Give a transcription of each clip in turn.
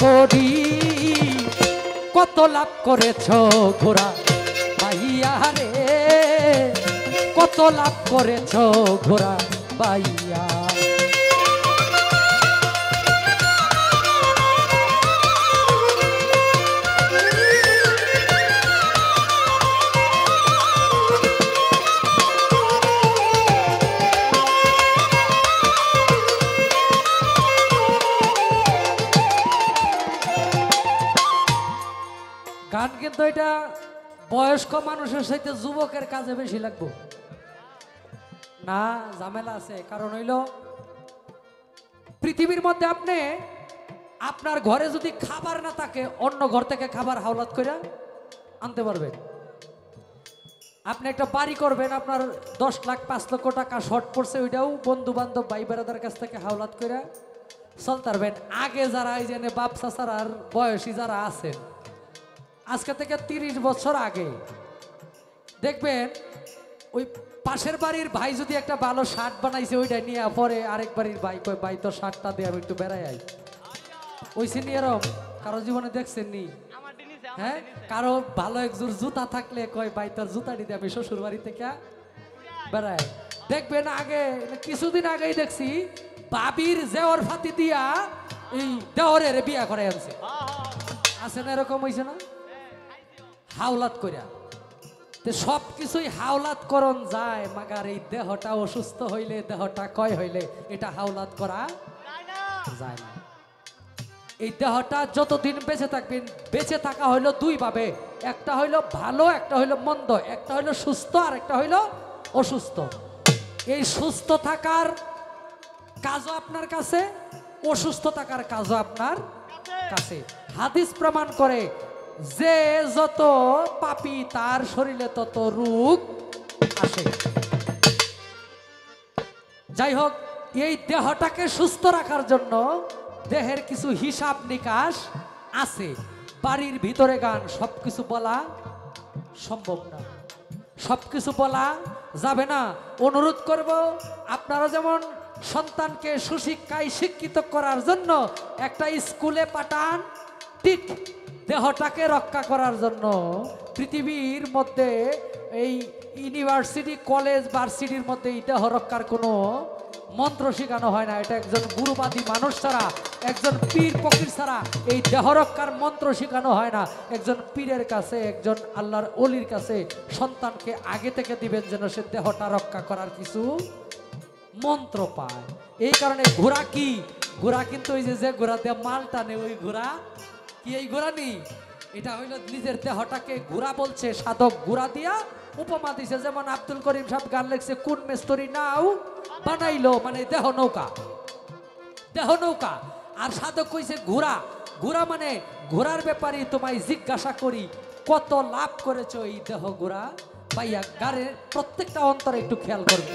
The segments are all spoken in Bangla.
করি কত লাভ করেছ ঘোড়া বাইয়া রে, কত লাভ করেছ ঘোড়া বাইয়া। গান কিন্তু এটা বয়স্ক মানুষের সাথে যুবকের কাজে বেশি লাগবে না, ঝামেলা আছে। কারণ হইল পৃথিবীর মধ্যে আপনি আপনার ঘরে যদি খাবার না থাকে অন্য ঘর থেকে খাবার হাওলাত করে আনতে পারবেন। আপনি একটা বাড়ি করবেন, আপনার 10 লাখ 5 লক্ষ টাকা শর্ট পড়ছে, ওইটাও বন্ধু বান্ধব ভাই বেড়াদার কাছ থেকে হাওলাত করে চলতে পারবেন। আগে যারা এই যে বাপ চাচার আর বয়সী যারা আছেন, আজকে থেকে 30 বছর আগে দেখবেন ওই পাশের বাড়ির ভাই যদি একটা ভালো শার্ট বানাইছে ওইটা নিয়ে পরে আরেক বাড়ির ভাই কয় ভাই তো শার্টটা দিয়ে আমি একটু বেড়াই আই। ওই সিনি এরম কারো জীবনে দেখছেন নি? হ্যাঁ, কারো ভালো একজোর জুতা থাকলে কয় ভাই তোর জুতাটি দিয়ে আমি শ্বশুর বাড়ি থেকে বেড়াই। দেখবেন আগে কিছুদিন আগেই দেখছি বাবির জেওর ফাতি দিয়া এই দেওরের বিয়া করে আনছে। আছে না এরকম হয়েছে না? হাওলাত করিয়া সব কিছুই হাওলাত করন যায়, মাগার এই দেহটা অসুস্থ হইলে দেহটা কয় হইলে এটা হাওলাত করা যায় না। এই দেহটা যতদিন বেঁচে থাকবেন, বেঁচে থাকা হইলো দুই ভাবে, একটা হইলো ভালো একটা হইলো মন্দ, একটা হইলো সুস্থ আর একটা হইলো অসুস্থ। এই সুস্থ থাকার কাজও আপনার কাছে, অসুস্থ থাকার কাজও আপনার কাছে। হাদিস প্রমাণ করে যে যত পাপী তার শরীরে তত রোগ আসে। যাই হোক, এই দেহটাকে সুস্থ রাখার জন্য দেহের কিছু হিসাব নিকাশ আছে। বাড়ির ভিতরে গান সবকিছু বলা সম্ভব না, সবকিছু বলা যাবে না। অনুরোধ করব আপনারা যেমন সন্তানকে সুশিক্ষায় শিক্ষিত করার জন্য একটা স্কুলে পাঠান, ঠিক দেহটাকে রক্ষা করার জন্য পৃথিবীর মধ্যে এই ইউনিভার্সিটি কলেজ ভার্সিটির মধ্যে এই দেহ রক্ষার কোনো মন্ত্র শেখানো হয় না। এটা একজন গুরুবাদী মানুষ ছাড়া, একজন পীর ফকির ছাড়া এই দেহ রক্ষার মন্ত্র শেখানো হয় না। একজন পীরের কাছে, একজন আল্লাহর ওলির কাছে সন্তানকে আগে থেকে দিবেন যেন সে দেহটা রক্ষা করার কিছু মন্ত্র পায়। এই কারণে ঘোড়া কি, ঘোড়া কিন্তু ওই যে ঘোড়া দিয়ে মাল টানে ওই ঘোড়া কি, এই ঘোড়া নেই, এটা হইল নিজের দেহটাকে ঘোড়া বলছে। সাধক ঘোড়া দিয়া উপমা দিছে। যেমন আব্দুল করিম সাহেব গান লেখছে, কোন মেস্তরি নাও বানাইলো, মানে দেহ নৌকা, দেহ নৌকা। আর সাধক কইছে ঘোড়া, ঘোড়া মানে ঘোড়ার ব্যাপারে তোমায় জিজ্ঞাসা করি কত লাভ করেছো এই দেহ ঘোড়া পাইয়া। গানের প্রত্যেকটা অন্তরে একটু খেয়াল করবে।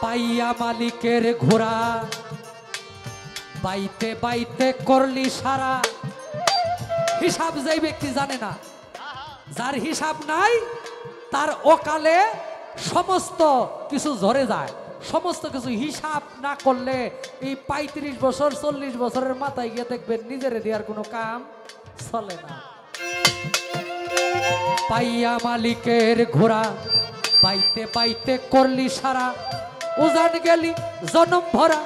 পাইয়া মালিকের ঘোড়া বাইতে বাইতে করলি সারা। হিসাব যেই ব্যক্তি জানে না, যার হিসাব নাই, তার অকালে সমস্ত কিছু ঝরে যায়। সমস্ত কিছু হিসাব না করলে এই 35 বছর 40 বছরের মাথায় গিয়ে দেখবেন নিজের দেওয়ার কোনো কাম চলে না। পাইয়া মালিকের ঘোড়া বাইতে বাইতে করলি সারা। উজান গেলি জনম ভরা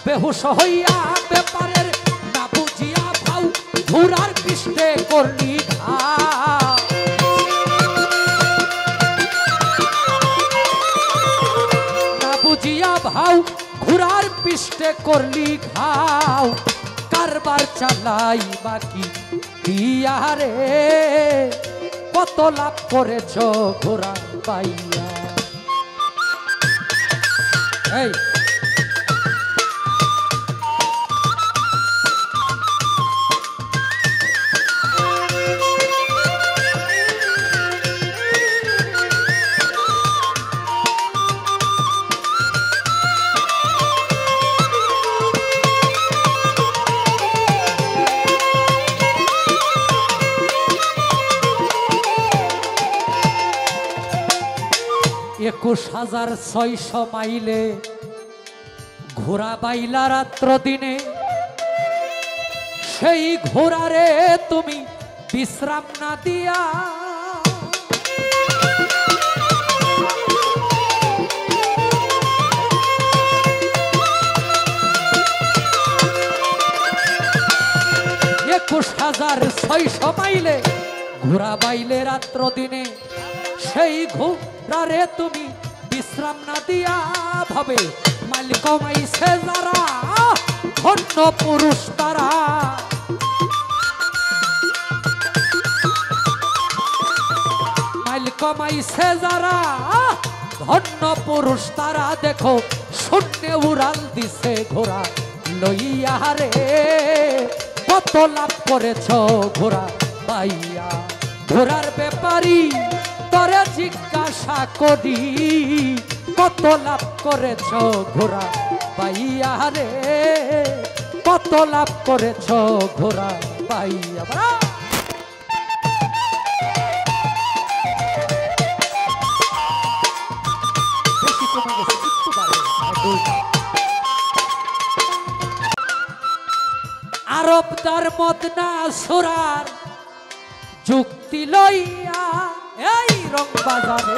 বেহুশ হইয়া, ব্যাপারের না বুঝিয়া ভাও ঘোড়ার পৃষ্ঠে করলি ঘাও। না বুঝিয়া ভাও ঘোড়ার পৃষ্ঠে করলি ঘাও। কারবার চালাই বাকি দিয়া রে, কত লাভ করেছ ঘোড়া পাইয়া। এই 21,600 মাইলে ঘোড়া বাইলা রাত্র দিনে, সেই ঘোড়ারে তুমি বিশ্রাম না দিয়া 21,600 মাইলে ঘোড়া বাইলে রাত্র দিনে, সেই ঘোড়ারে তুমি বিশ্রাম না দিয়া ভাবে মাইল কমাইছে যারা ধন্য পুরুষ তারা। মাইল কমাইছে যারা ধন্য পুরুষ তারা, দেখো শূন্যে উড়াল দিছে ঘোড়া লইয়া রে। কত লাভ করেছ ঘোড়া পাইয়া, ঘোড়ার ব্যাপারী তরে জিজ্ঞাসা করি, কত লাভ করেছ ঘোড়া পাইয়া রে, কত লাভ করেছ ঘোড়া পাইয়া। বেশি কমে গেছে একটু বাড়ে। আরব তার মদনা সুরার যুক্তি লইয়া এই রং বাজারে,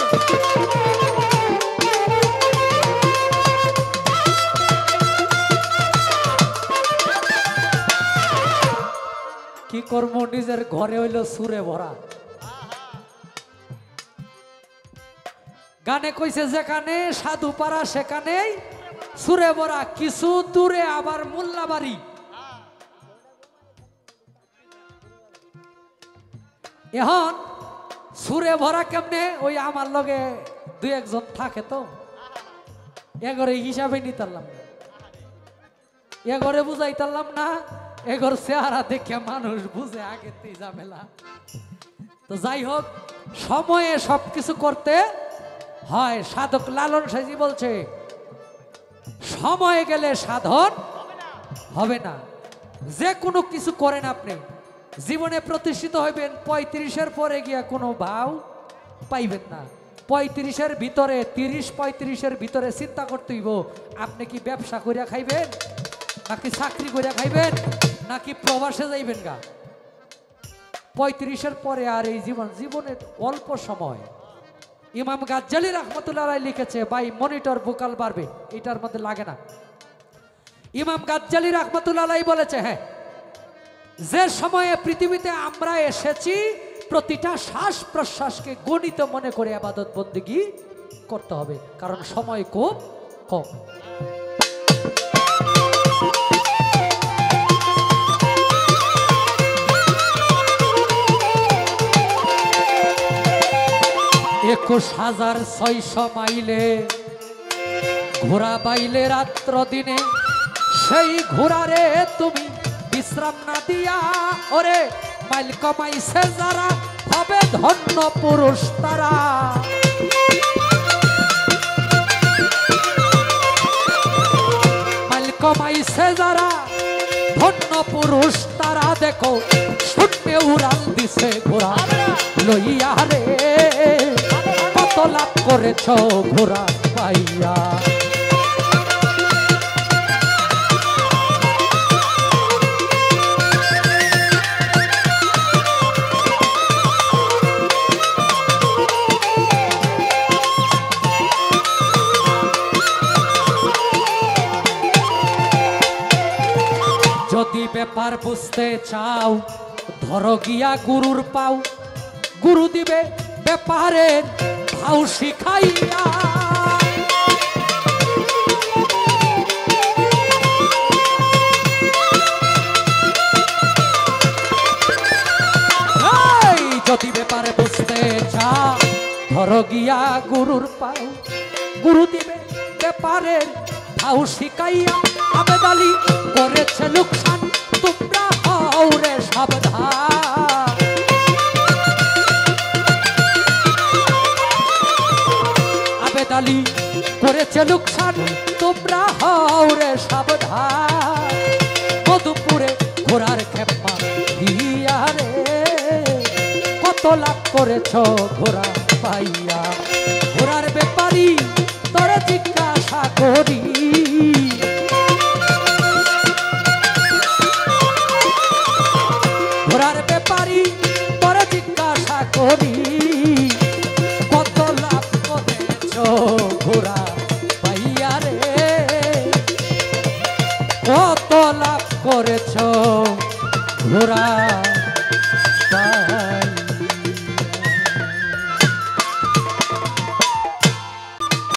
কি কর্ম নিজের ঘরে হইল সুরে ভরা। গানে কইছে যেখানে সাধু পাড়া সেখানেই সুরে ভরা, কিছু দূরে আবার মোল্লাবাড়ি। এখন সুরে ভরা কেমনে, ওই আমার লগে দুই একজন থাকে তো এগরে হিসাবে নিতারলাম না, এগরে বুঝাইতারলাম না, এগর চেহারা দেখে মানুষ বুঝে আগেতেই ঝামেলা। তো যাই হোক, সময়ে সবকিছু করতে হয়। সাধক লালন সাজি বলছে সময় গেলে সাধন হবে না। যে কোনো কিছু করেন আপনি জীবনে প্রতিষ্ঠিত হইবেন, 35-এর পরে গিয়া কোনো ভাও পাইবেন না। 35-এর ভিতরে 30-35-এর ভিতরে চিন্তা করতে হইব আপনি কি ব্যবসা করিয়া খাইবেন, নাকি চাকরি করিয়া খাইবেন, নাকি প্রবাসে যাইবেন গা। 35-এর পরে আর এই জীবনের অল্প সময়। ইমাম গাজ্জালী রাহমাতুল্লাহ আলাইহি লিখেছে, ভাই মনিটর ভোকাল বাড়বে, এটার মধ্যে লাগে না। ইমাম গাজ্জালী রাহমাতুল্লাহ আলাইহি বলেছে, হ্যাঁ, যে সময়ে পৃথিবীতে আমরা এসেছি প্রতিটা শ্বাস প্রশ্বাসকে গণিত মনে করে ইবাদত বন্দেগী করতে হবে, কারণ সময় খুব কম। একুশ 21,600 মাইলে ঘোড়া বাইলে রাত্র দিনে, সেই ঘোড়ারে তুমি বিশ্রাম না দিয়া, ওরে মাইল কমাইছে যারা হবে ধন্য পুরুষ তারা। মাইল কমাইছে যারা ধন্য পুরুষ তারা, দেখো শূন্যে উড়াল দিছে ঘোড়া লইয়া রে। কত লাভ করেছ ঘোড়া পাইয়া। যদি ব্যাপার বুঝতে চাও ধরো গিয়া গুরুর পাও, গুরু দিবে ব্যাপারের ভাও শিখাইয়া। যদি ব্যাপারে বুঝতে চাও ধরো গিয়া গুরুর পাও, গুরু দিবে ব্যাপারের ভাও শিখাইয়া। আবেদ আলী করেছে লোকসান, তোমরা হও রে সাবধান। আবেদ আলী করেছে লোকসান, তোমরা হও রে সাবধান। মধুপুরে ঘোড়ার খেপা দিয়া রে, কত লাভ করেছ ঘোড়া পাইয়া। ঘোড়ার ব্যাপারী করি। ঘোড়ার ব্যাপারী তোরে জিজ্ঞাসা করি, কত লাভ করেছ ঘোড়া পাইয়া রে, কত লাভ করেছ ঘোড়া